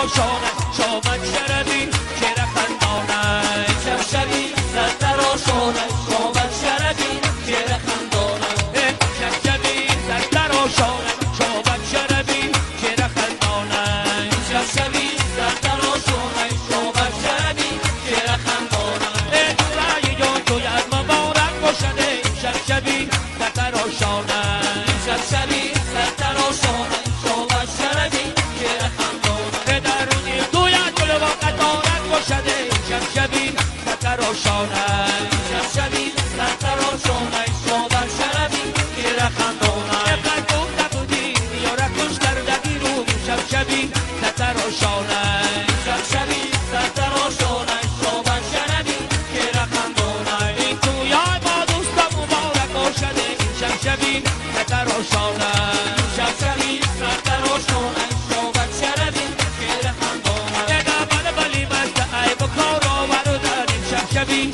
تراشانه شامت شربی که رخندانه شبشبی سر تراشانه شامت شربی که رخندانه شبشبی سر تراشانه شامت شربی که رخندانه شبشبی سر تراشانه شامت شربی که رخندانه دورای جان تویت مبارک باشده شبشبی سر تراشانه شبشبی سر تراشانه شامت شربی که رخندانه درونی تویت جلو قطارت باشده شبشبی سر تراشانه شبشبی سر تراشانه شامت شربی که رخندانه گفت بودی یارک کش کردگی رو شبشبی سر تراشانه شبشبی سر تراشانه شامت شربی که رخندانه این تویای ما دوستا مبارک باشده شبشبی سر تراشانه شبشبی سر تراشانه شامت شربی که رخندانه بله بلی مست ای بکار آورو داریم شبشبی